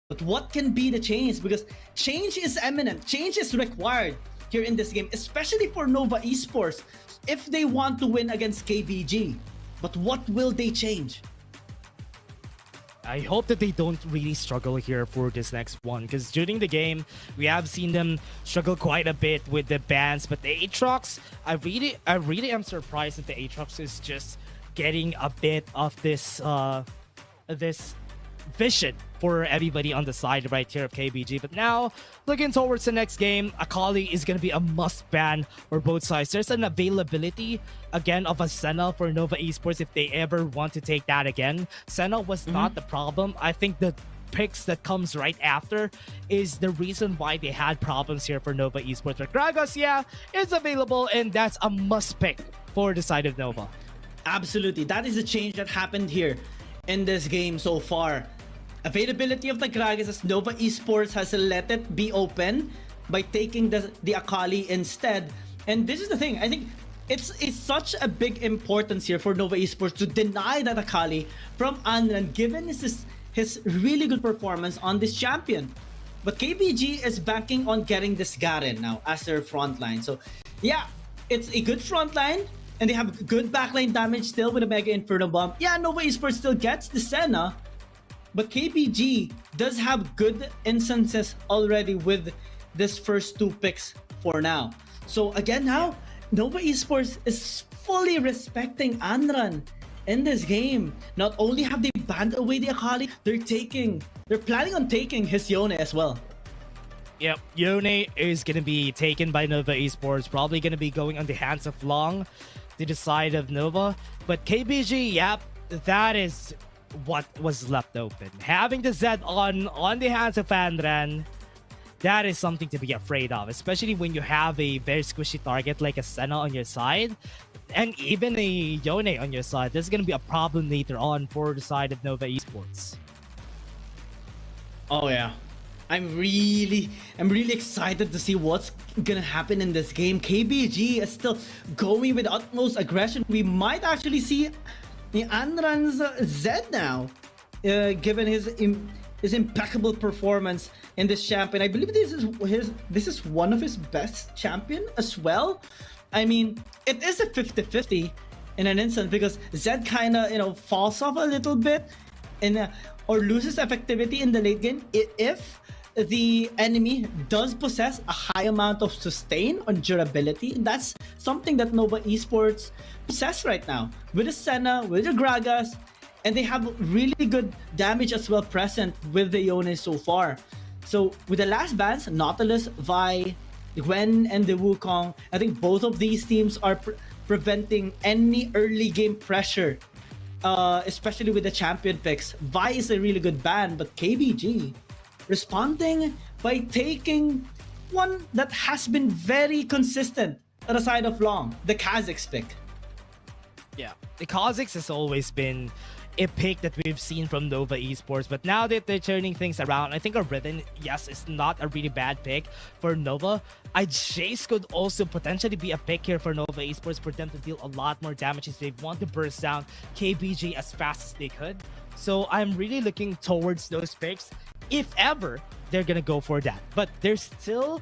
But what can be the change? Because change is imminent. Change is required here in this game, especially for Nova Esports, if they want to win against KBG. But what will they change? I hope that they don't really struggle here for this next one, because during the game we have seen them struggle quite a bit with the bans. But the Aatrox, I really am surprised that the Aatrox is just getting a bit of this this vision for everybody on the side right here of KBG. But now, looking towards the next game, Akali is going to be a must ban for both sides. There's an availability, again, of a Senna for Nova Esports if they ever want to take that again. Senna was not the problem. I think the picks that comes right after is the reason why they had problems here for Nova Esports. But Gragas, yeah, is available, and that's a must pick for the side of Nova. Absolutely. That is the change that happened here in this game so far. Availability of the Gragas, as Nova Esports has let it be open by taking the Akali instead. And this is the thing, I think it's such a big importance here for Nova Esports to deny that Akali from Anran, given his really good performance on this champion. But KBG is banking on getting this Garen now as their frontline. So yeah, it's a good frontline, and they have good backline damage still with a Mega Inferno Bomb. Yeah, Nova Esports still gets the Senna, but KBG does have good instances already with this first two picks for now. So again now, Nova Esports is fully respecting Anran in this game. Not only have they banned away the Akali, they're planning on taking his Yone as well. Yep, Yone is going to be taken by Nova Esports, probably going to be going on the hands of Long to the side of Nova. But KBG, yep, that is what was left open. Having the Zed on the hands of Anran, that is something to be afraid of, especially when you have a very squishy target like a Senna on your side, and even a Yone on your side. This is going to be a problem later on for the side of Nova Esports. Oh yeah, I'm really excited to see what's gonna happen in this game. KBG is still going with utmost aggression. We might actually see the Anran's Zed now, given his impeccable performance in this champion. I believe this is one of his best champion as well. I mean, it is a 50-50 in an instant, because Zed kind of falls off a little bit or loses effectivity in the late game if the enemy does possess a high amount of sustain on durability. And that's something that Nova Esports possess right now with the Senna, with the Gragas, and they have really good damage as well present with the Yone so far. So with the last bans, Nautilus, Vi, Gwen, and the Wukong, I think both of these teams are preventing any early game pressure, especially with the champion picks. Vi is a really good ban, but KBG responding by taking one that has been very consistent at the side of Long, the Kha'zix pick. Yeah, the Kha'zix has always been a pick that we've seen from Nova Esports, but now that they're turning things around, I think a Riven, yes, is not a really bad pick for Nova. Jace could also potentially be a pick here for Nova Esports for them to deal a lot more damage if they want to burst down KBG as fast as they could. So I'm really looking towards those picks, if ever they're gonna go for that. But there's still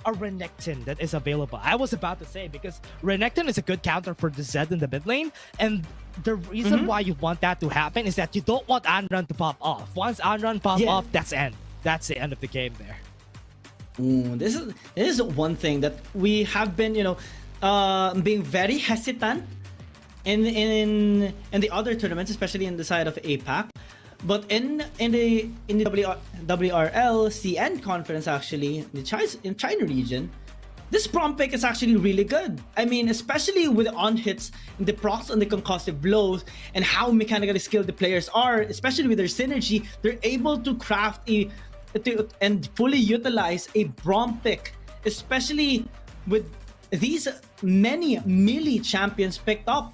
a Renekton that is available. I was about to say, because Renekton is a good counter for the Zed in the mid lane, and the reason why you want that to happen is that you don't want Anran to pop off. Once Anran pop off, that's the end of the game there. This is one thing that we have been, being very hesitant in the other tournaments, especially in the side of APAC. But in the WRL CN conference, actually, in China region, this Braum pick is actually really good. I mean, especially with the on hits, the procs and the concussive blows, and how mechanically skilled the players are, especially with their synergy, they're able to craft and fully utilize a Braum pick, especially with these many melee champions picked up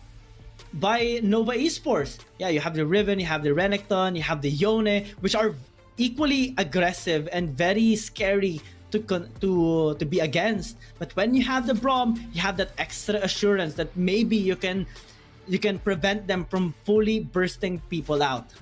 by Nova Esports. Yeah, you have the Riven, you have the Renekton, you have the Yone, which are equally aggressive and very scary to be against. But when you have the Braum, you have that extra assurance that maybe you can prevent them from fully bursting people out.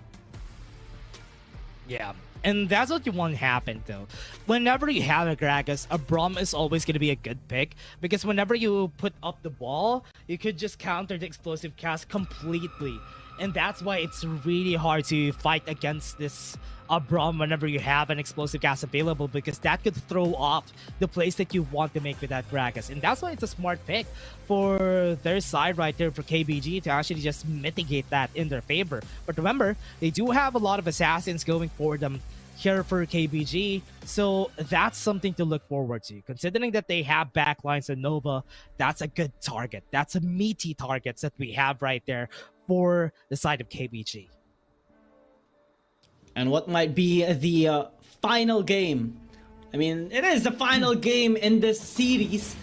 Yeah, And that's what you want to happen, though. Whenever you have a Gragas, a Braum is always going to be a good pick, because whenever you put up the ball, you could just counter the explosive cast completely. And that's why it's really hard to fight against this Braum whenever you have an explosive cast available, because that could throw off the plays that you want to make with that Gragas. And that's why it's a smart pick for their side right there, for KBG, to actually just mitigate that in their favor. But remember, they do have a lot of assassins going for them here for KBG, so that's something to look forward to. Considering that they have backlines and Nova, that's a good target. That's a meaty targets that we have right there for the side of KBG. And what might be the final game? I mean, it is the final game in this series,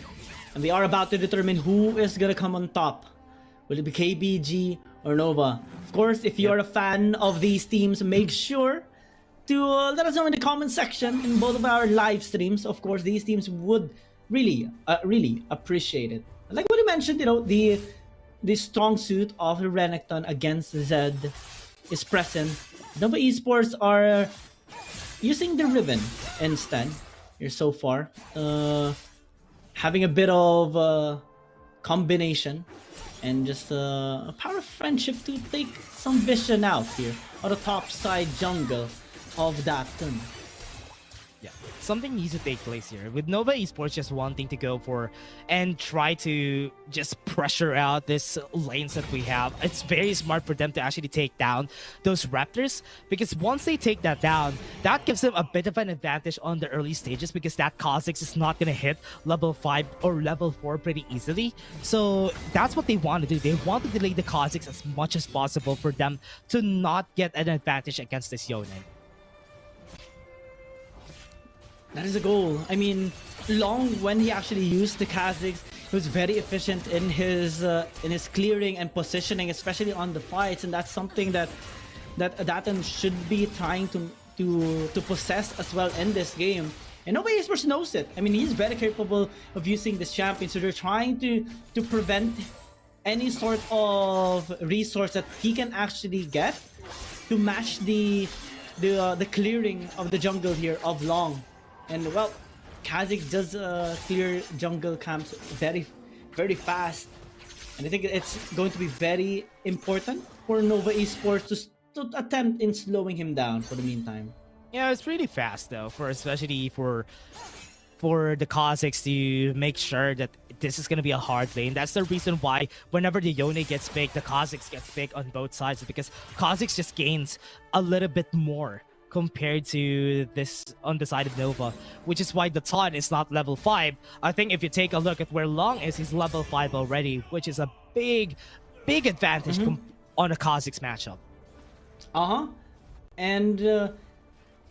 and we are about to determine who is gonna come on top. Will it be KBG or Nova? Of course, if you're a fan of these teams, make sure to let us know in the comment section in both of our live streams. Of course, these teams would really appreciate it. Like what you mentioned, you know, the strong suit of the Renekton against Zed is present. Nova Esports are using the Riven instead here so far, having a bit of combination and just a power of friendship to take some vision out here on the top side jungle of that turn. Yeah, something needs to take place here with Nova Esports just wanting to go for and try to just pressure out this lanes that we have. It's very smart for them to actually take down those Raptors, because once they take that down, that gives them a bit of an advantage on the early stages, because that Kha'zix is not going to hit level 5 or level 4 pretty easily. So that's what they want to do. They want to delay the Kha'zix as much as possible for them to not get an advantage against this Yone. That is a goal. I mean, Long, when he actually used the Kha'zix, he was very efficient in his clearing and positioning, especially on the fights, and that's something that Daten should be trying to possess as well in this game. And Nova Esports knows it. I mean, he's very capable of using this champion, so they're trying to prevent any sort of resource that he can actually get to match the clearing of the jungle here of Long. And well, Kha'zix does clear jungle camps very, very fast. And I think it's going to be very important for Nova Esports to attempt in slowing him down for the meantime. Yeah, it's really fast though, especially for the Kha'zix to make sure that this is going to be a hard lane. That's the reason why whenever the Yone gets picked, the Kha'zix gets picked on both sides, because Kha'zix just gains a little bit more compared to this on the side of Nova, which is why the Ton is not level 5. I think if you take a look at where Long is, he's level 5 already, which is a big advantage on a Kha'zix matchup. And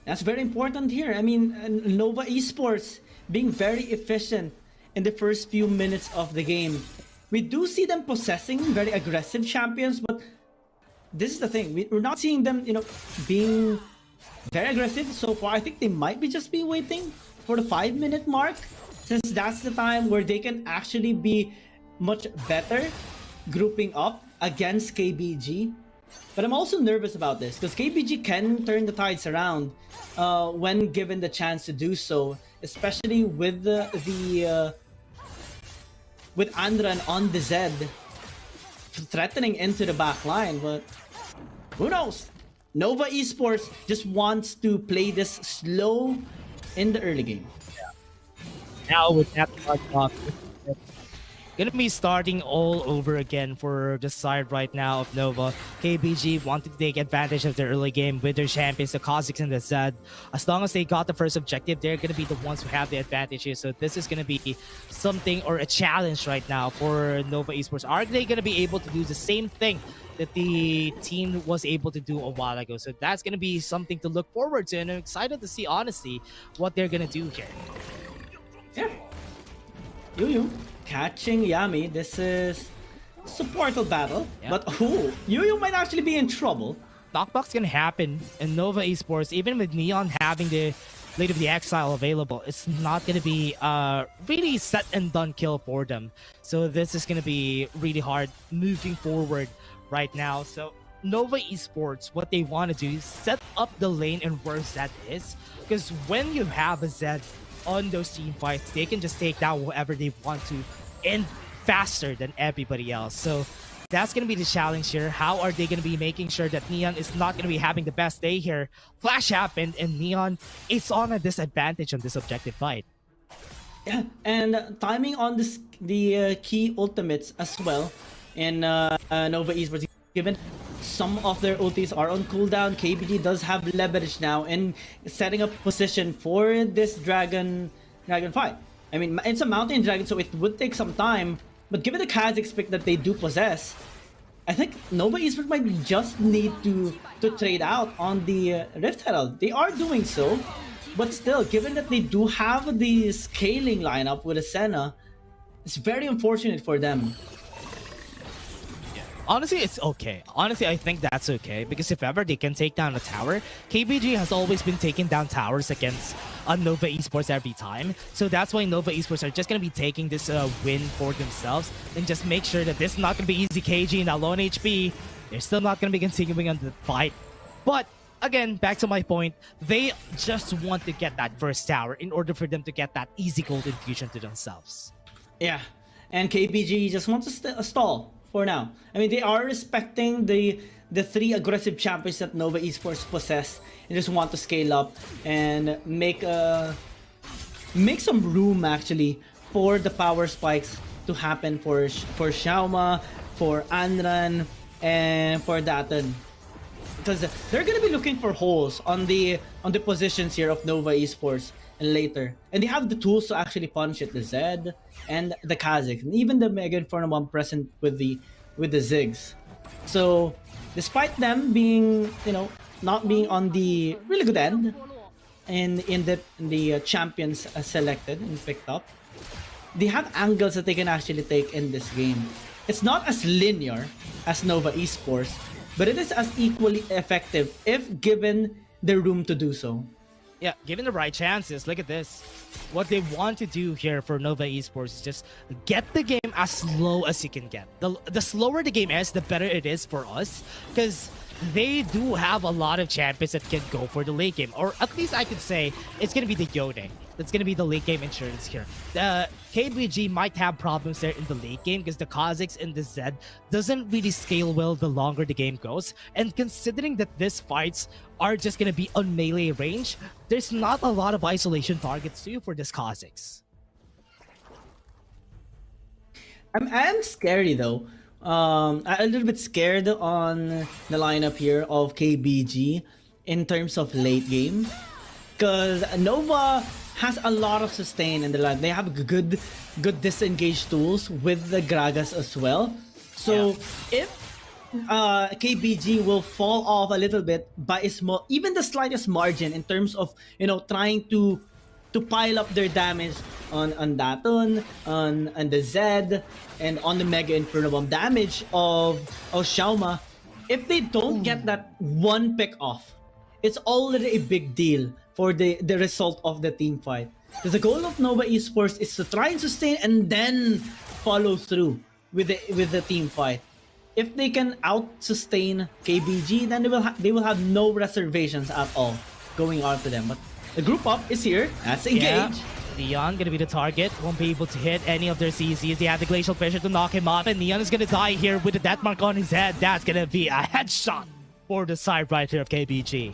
that's very important here. I mean, Nova Esports being very efficient in the first few minutes of the game. We do see them possessing very aggressive champions, but this is the thing. We're not seeing them, you know, being very aggressive so far. I think they might just be waiting for the 5-minute mark, since that's the time where they can actually be much better grouping up against KBG. But I'm also nervous about this, because KBG can turn the tides around when given the chance to do so, especially with with Andran on the Zed threatening into the back line. But who knows? Nova Esports just wants to play this slow in the early game. Now with that gonna be starting all over again for the side right now of Nova. KBG wanted to take advantage of the early game with their champions, the Kha'zix and the Zed. As long as they got the first objective, they're gonna be the ones who have the advantage here. So this is gonna be something or a challenge right now for Nova Esports. Are they gonna be able to do the same thing that the team was able to do a while ago? So that's gonna be something to look forward to, and I'm excited to see, honestly, what they're gonna do here. Yeah. Yuyu catching Yami. This is supportal battle, but Yuyu might actually be in trouble. Knockback's gonna happen in Nova Esports, even with Nian having the Blade of the Exile available. It's not gonna be really set and done kill for them. So this is gonna be really hard moving forward right now. So Nova Esports, what they want to do is set up the lane and where Zed is. Because when you have a Zed on those team fights, they can just take down whoever they want to and faster than everybody else. So that's going to be the challenge here. How are they going to be making sure that Nian is not going to be having the best day here? Flash happened and Nian is on a disadvantage on this objective fight. Yeah, and timing on this, the key ultimates as well in Nova Esports, given some of their ultis are on cooldown, KBG does have leverage now in setting up position for this dragon fight. I mean, it's a mountain dragon, so it would take some time, but given the Kha'zix pick that they do possess, I think Nova Esports might just need to trade out on the Rift Herald. They are doing so, but still, given that they do have the scaling lineup with a Senna, it's very unfortunate for them. Honestly, it's okay. Honestly, I think that's okay because if ever they can take down a tower, KBG has always been taking down towers against Nova Esports every time. So that's why Nova Esports are just going to be taking this win for themselves and just make sure that this is not going to be easy. KG now low on HP. They're still not going to be continuing on the fight. But again, back to my point, they just want to get that first tower in order for them to get that easy gold infusion to themselves. Yeah, and KBG just wants to stall for now. I mean, they are respecting the three aggressive champions that Nova Esports possess and just want to scale up and make some room actually for the power spikes to happen for Xiaoma, for Anran, and for Datan. Because they're gonna be looking for holes on the positions here of Nova Esports and later, and they have the tools to actually punish it. The Zed and the Kha'zix, and even the Mega Inferno Bomb present with the Ziggs. So, despite them being, you know, not being on the really good end, in the champions selected and picked up, they have angles that they can actually take in this game. It's not as linear as Nova Esports, but it is as equally effective if given the room to do so. Yeah, given the right chances, look at this. What they want to do here for Nova Esports is just get the game as slow as you can get. The slower the game is, the better it is for us. Because they do have a lot of champions that can go for the late game. Or at least I could say it's going to be the Yone. That's going to be the late game insurance here. The KBG might have problems there in the late game because the Kha'zix and the Zed doesn't really scale well the longer the game goes. And considering that these fights are just going to be on melee range, there's not a lot of isolation targets too for this Kha'zix. I'm scary though. I'm a little bit scared on the lineup here of KBG in terms of late game, because Nova has a lot of sustain in the line. They have good disengage tools with the Gragas as well. So if KBG will fall off a little bit by a small, even the slightest margin in terms of, you know, trying to pile up their damage on Daton, on the Zed, and on the Mega Inferno Bomb damage of Xiaoma, if they don't get that one pick off, it's already a big deal for the result of the team fight. Because the goal of Nova Esports is to try and sustain and then follow through with the team fight. If they can out-sustain KBG, then they will have no reservations at all going on to them. But the group up is here. That's engaged. Nian gonna be the target. Won't be able to hit any of their CCs. They have the glacial pressure to knock him off, and Nian is gonna die here with the death mark on his head. That's gonna be a headshot for the side right here of KBG.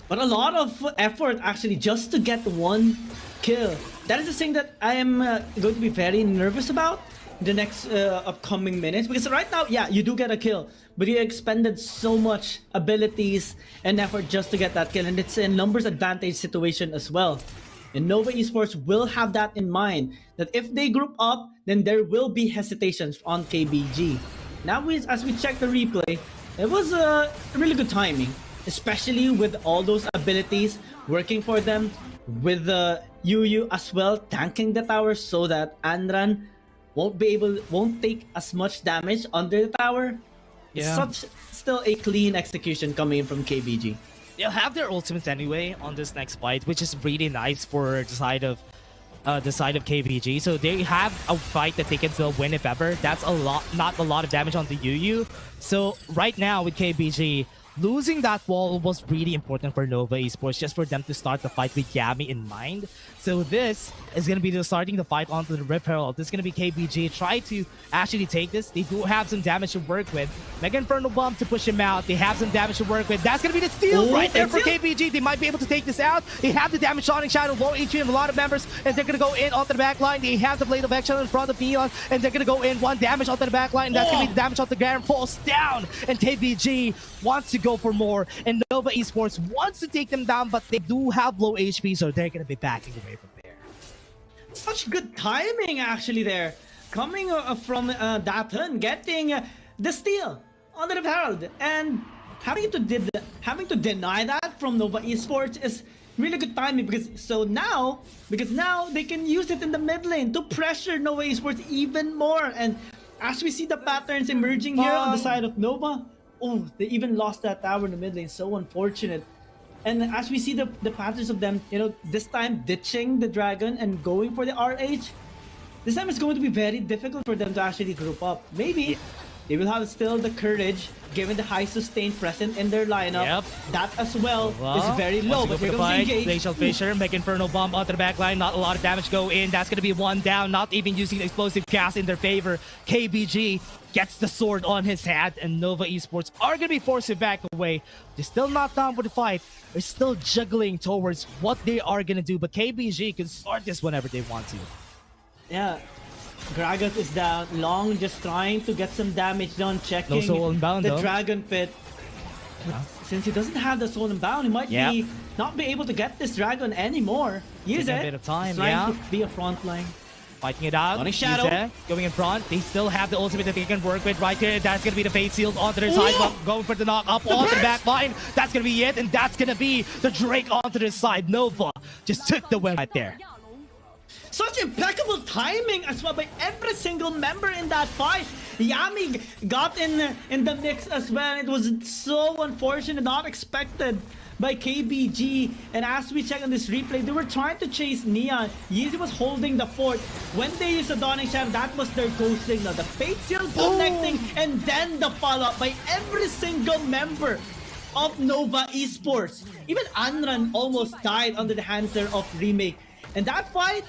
But a lot of effort actually just to get one kill. That is the thing that I am going to be very nervous about the next upcoming minutes, because right now, yeah, you do get a kill, but you expended so much abilities and effort just to get that kill, and it's a numbers advantage situation as well. And Nova Esports will have that in mind, that if they group up, then there will be hesitations on KBG. Now, as we check the replay, it was really good timing, especially with all those abilities working for them, with Yu as well tanking the tower so that Anran won't take as much damage under the tower. Yeah. Still a clean execution coming in from KBG. They'll have their ultimates anyway on this next fight, which is really nice for the side of the side of KBG. So they have a fight that they can still win if ever. That's a lot, not a lot of damage on the Yu. So right now with KBG, losing that wall was really important for Nova Esports, just for them to start the fight with Yami in mind. So this is going to be starting the fight onto the Rip Herald. This is going to be KBG. Try to actually take this. They do have some damage to work with. Mega Inferno Bomb to push him out. They have some damage to work with. That's going to be the steal right there for KBG. They might be able to take this out. They have the damage Sonic Shadow, low HP and a lot of members, and they're going to go in onto the back line. They have the Blade of Action in front of Nian, and they're going to go in. One damage onto the back line. That's going to be the damage onto Garen. Falls down, and KBG wants to go for more, and Nova Esports wants to take them down, but they do have low HP, so they're going to be backing away from there. Such good timing actually there, coming from Datun, getting the steal on the Herald, and having to deny that from Nova Esports is really good timing, because now they can use it in the mid lane to pressure Nova Esports even more. And as we see the patterns emerging here on the side of Nova, oh, they even lost that tower in the mid lane. So unfortunate. And as we see the patterns of them, you know, this time ditching the dragon and going for the RH, this time it's going to be very difficult for them to actually group up. Maybe they will have still the courage, given the high sustain present in their lineup. Yep. That as well is very low. But here comes the engage. Glacial Fissure, Mega Inferno Bomb onto the back line. Not a lot of damage go in. That's going to be one down. Not even using the explosive cast in their favor. KBG gets the sword on his hand, and Nova Esports are going to be forced to back away. They're still not down for the fight. They're still juggling towards what they are going to do, but KBG can start this whenever they want to. Yeah. Gragas is down. Long just trying to get some damage done, checking the Dragon Pit. But since he doesn't have the Soul Unbound, he might not be able to get this Dragon anymore. Use it. A bit of time, trying to be a front line. Fighting it out. Shadow going in front. They still have the ultimate that they can work with right there. That's going to be the Fate Sealed onto their side. But going for the knock up onto the back line. That's going to be it. And that's going to be the Drake onto their side. Nova just took the win right there. Such impeccable timing as well by every single member in that fight. Yami got in the mix as well. It was so unfortunate, not expected by KBG. And as we check on this replay, they were trying to chase Nian. Yeezy was holding the fort. When they used the Dawning Shadow, that was their go signal. The Fate Seal connecting, and then the follow-up by every single member of Nova Esports. Even Anran almost died under the hands there of Remake. And that fight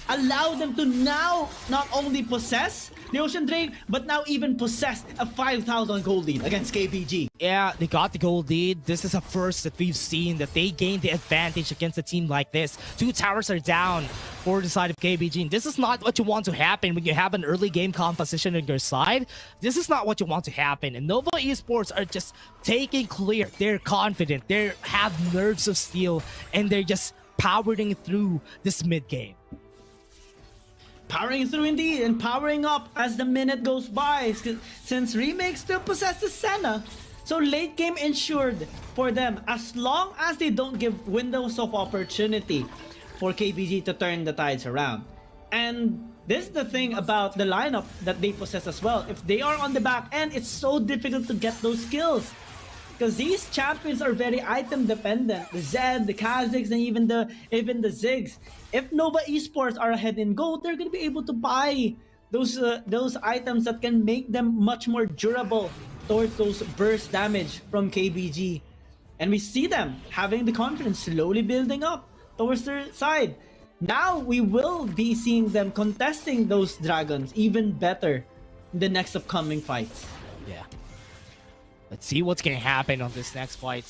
allowed them to now not only possess the Ocean Drake, but now even possess a 5,000 gold lead against KBG. Yeah, they got the gold lead. This is a first that we've seen, that they gained the advantage against a team like this. 2 towers are down for the side of KBG. And this is not what you want to happen when you have an early game composition on your side. This is not what you want to happen. And Nova Esports are just taking clear. They're confident. They have nerves of steel, and they're just powering through this mid game. Powering through indeed, and powering up as the minute goes by, since Remake still possesses Senna. So late game ensured for them, as long as they don't give windows of opportunity for KBG to turn the tides around. And this is the thing about the lineup that they possess as well. If they are on the back end, it's so difficult to get those kills, because these champions are very item dependent. The Zed, the Kha'zix, and even the Ziggs. If Nova Esports are ahead in gold, they're going to be able to buy those items that can make them much more durable towards those burst damage from KBG. And we see them having the confidence slowly building up towards their side. Now we will be seeing them contesting those dragons even better in the next upcoming fights. Yeah. Let's see what's going to happen on this next fight.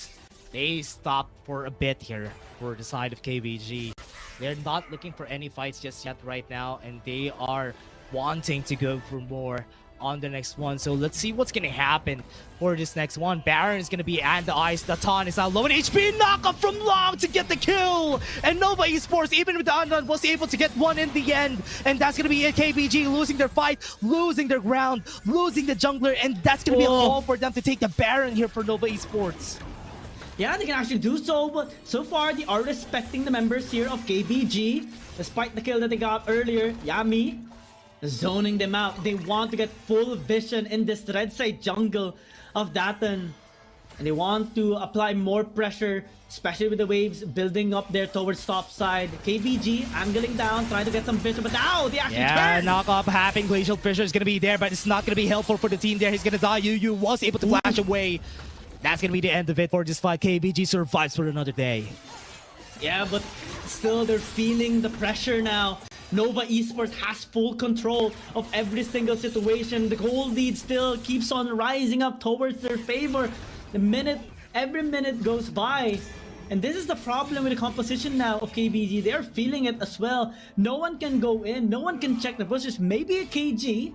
They stopped for a bit here for the side of KBG. They're not looking for any fights just yet right now, and they are wanting to go for more on the next one. So let's see what's going to happen for this next one. Baron is going to be at the ice. The Ton is now low in HP. Knock up from Long to get the kill. And Nova Esports, even with the Unknown, was able to get one in the end. And that's going to be it. KBG losing their fight, losing their ground, losing the jungler. And that's going to be a call for them to take the Baron here for Nova Esports. Yeah, they can actually do so, but so far they are respecting the members here of KBG. Despite the kill that they got earlier, Yami zoning them out. They want to get full vision in this red side jungle of Datun. And they want to apply more pressure, especially with the waves building up there towards top side. KBG angling down, trying to get some vision, but now they actually turn! Knock up happening. Glacial Fissure is going to be there, but it's not going to be helpful for the team there. He's going to die. Yu was able to flash away. That's going to be the end of it for this fight. KBG survives for another day. Yeah, but still they're feeling the pressure now. Nova Esports has full control of every single situation. The goal lead still keeps on rising up towards their favor. Every minute goes by. And this is the problem with the composition now of KBG. They're feeling it as well. No one can go in. No one can check the bushes. Maybe a KG.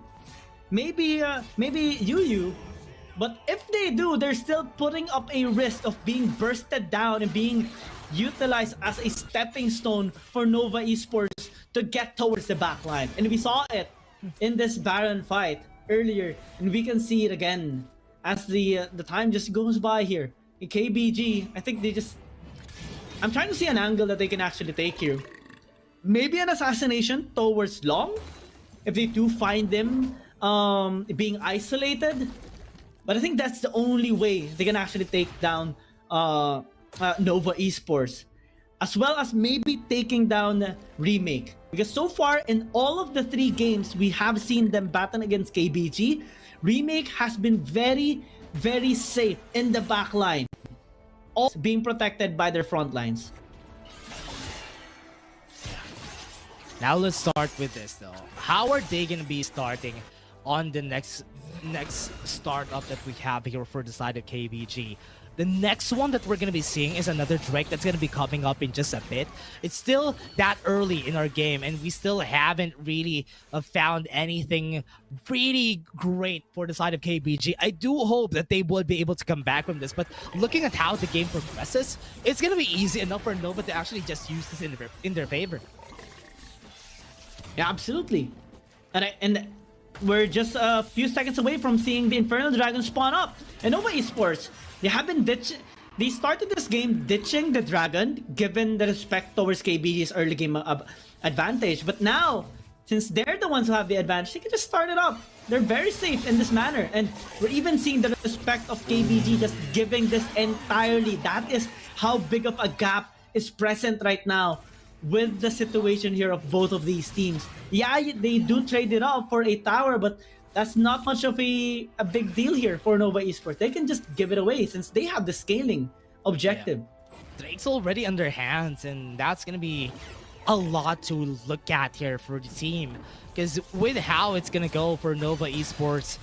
Maybe Yu. But if they do, they're still putting up a risk of being bursted down and being utilized as a stepping stone for Nova Esports to get towards the backline. And we saw it in this Baron fight earlier. And we can see it again as the time just goes by here. In KBG, I think they just... I'm trying to see an angle that they can actually take here. Maybe an assassination towards Long, if they do find them being isolated. But I think that's the only way they can actually take down Nova Esports. As well as maybe taking down Remake. Because so far, in all of the 3 games we have seen them battle against KBG, Remake has been very, very safe in the back line. All being protected by their front lines. Now let's start with this though. How are they going to be starting on the next startup that we have here for the side of KBG? The next one that we're going to be seeing is another Drake that's going to be coming up in just a bit. It's still that early in our game, and we still haven't really found anything really great for the side of KBG. I do hope that they will be able to come back from this, but looking at how the game progresses, it's going to be easy enough for Nova to actually just use this in their favor. Yeah, absolutely. And we're just a few seconds away from seeing the Infernal Dragon spawn up. And Nova Esports, they have been they started this game ditching the Dragon, given the respect towards KBG's early game advantage. But now, since they're the ones who have the advantage, they can just start it up. They're very safe in this manner. And we're even seeing the respect of KBG just giving this entirely. That is how big of a gap is present right now with the situation here of both of these teams. Yeah, they do trade it off for a tower, but that's not much of a big deal here for Nova Esports. They can just give it away since they have the scaling objective. Yeah. Drake's already under hands, and that's going to be a lot to look at here for the team. Because with how it's going to go for Nova Esports,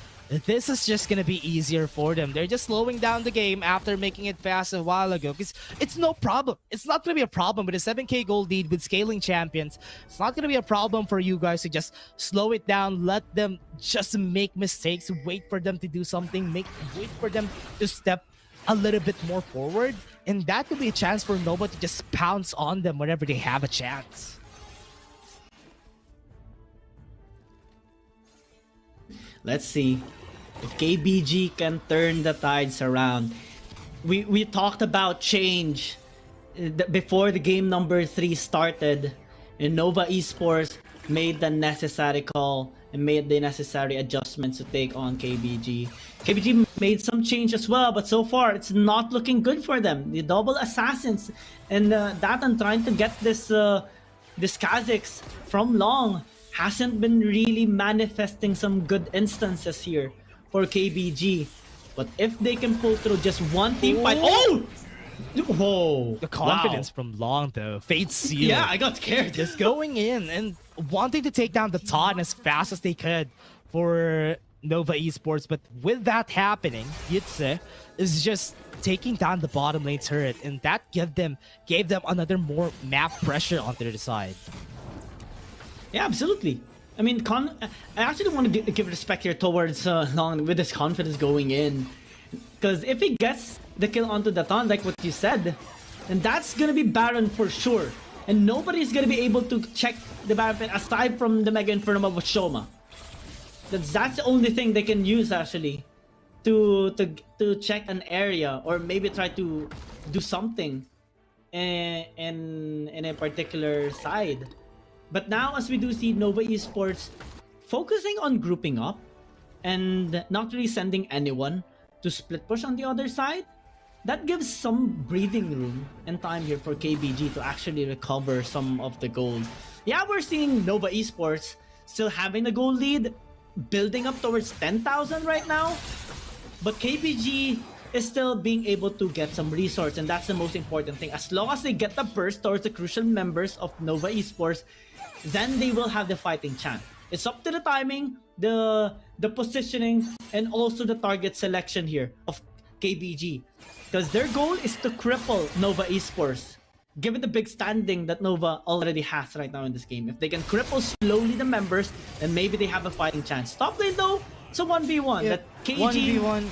this is just going to be easier for them. They're just slowing down the game after making it fast a while ago. Because it's no problem. It's not going to be a problem with a 7k gold lead with scaling champions. It's not going to be a problem for you guys to just slow it down. Let them just make mistakes. Wait for them to do something. Wait for them to step a little bit more forward. And that could be a chance for Nova to just pounce on them whenever they have a chance. Let's see if KBG can turn the tides around. We talked about change before the game number 3 started, and Nova Esports made the necessary call and made the necessary adjustments to take on KBG. KBG made some change as well, but so far it's not looking good for them. The double assassins and that and trying to get this Kha'zix from Long hasn't been really manifesting some good instances here for KBG. But if they can pull through just one team fight... Oh! Whoa! The confidence from Long though. Fate Seal. Yeah, I got scared. Just going in and wanting to take down the Todd as fast as they could for Nova Esports. But with that happening, Yitze is just taking down the bottom lane turret, and that gave them another more map pressure onto their side. Yeah, absolutely. I mean, I actually want to give respect here towards Long with his confidence going in. Because if he gets the kill onto the Ton, like what you said, then that's going to be Baron for sure. And nobody's going to be able to check the Baron pit aside from the Mega Inferno with Xiaona. That's the only thing they can use actually to check an area, or maybe try to do something in a particular side. But now, as we do see Nova Esports focusing on grouping up and not really sending anyone to split push on the other side, that gives some breathing room and time here for KBG to actually recover some of the gold. Yeah, we're seeing Nova Esports still having the gold lead, building up towards 10,000 right now, but KBG is still being able to get some resource, and that's the most important thing. As long as they get the burst towards the crucial members of Nova Esports, then they will have the fighting chance. It's up to the timing, the positioning, and also the target selection here of KBG, because their goal is to cripple Nova Esports, given the big standing that Nova already has right now in this game. If they can cripple slowly the members, then maybe they have a fighting chance. Top lane though, it's a 1v1. Yeah, That KG 1v1.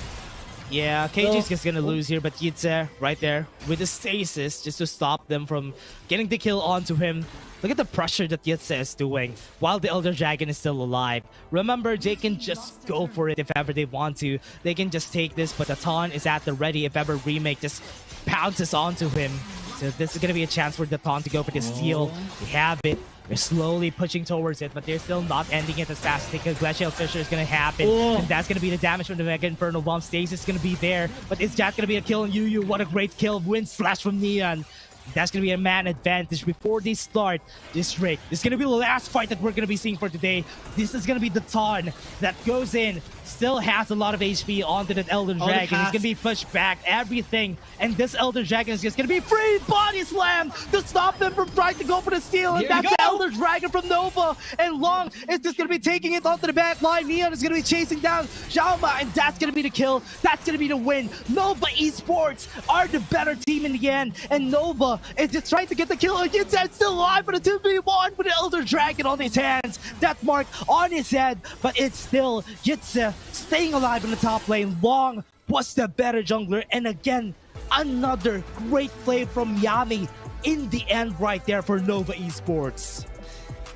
Yeah, KG's just gonna lose here, but Yitze right there with the stasis just to stop them from getting the kill onto him. Look at the pressure that Yitze is doing while the Elder Dragon is still alive. Remember, they can just go for it if ever they want to. They can just take this, but the taunt is at the ready if ever Remake just pounces onto him. So this is gonna be a chance for the taunt to go for the steal. They have it. They're slowly pushing towards it, but they're still not ending it as fast because Glacial Fissure is going to happen. And that's going to be the damage from the Mega Infernal Bomb. Stasis is going to be there, but is that going to be a kill on Yu? What a great kill. Wind Slash from Nian. That's going to be a man advantage before they start this raid. This is going to be the last fight that we're going to be seeing for today. This is going to be the Ton that goes in, still has a lot of HP onto that Elder Dragon. He's going to be pushed back, everything. And this Elder Dragon is just going to be free body slam to stop them from trying to go for the steal. And that's the Elder Dragon from Nova. And Long is just going to be taking it onto the back line. Nian is going to be chasing down Xiaona, and that's going to be the kill. That's going to be the win. Nova Esports are the better team in the end. And Nova is just trying to get the kill. Yitze still alive for the 2v1 with the Elder Dragon on his hands. That mark on his head, but it's still Yitze staying alive in the top lane. Long was the better jungler, and again, another great play from Yami in the end right there for Nova Esports.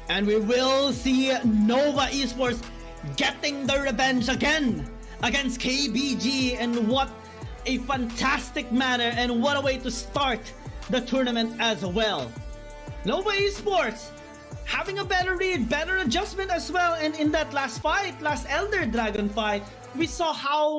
And we will see Nova Esports getting the revenge again against KBG, and what a fantastic manner and what a way to start the tournament as well. Nova Esports having a better read, better adjustment as well, and in that last fight, last Elder Dragon fight, we saw how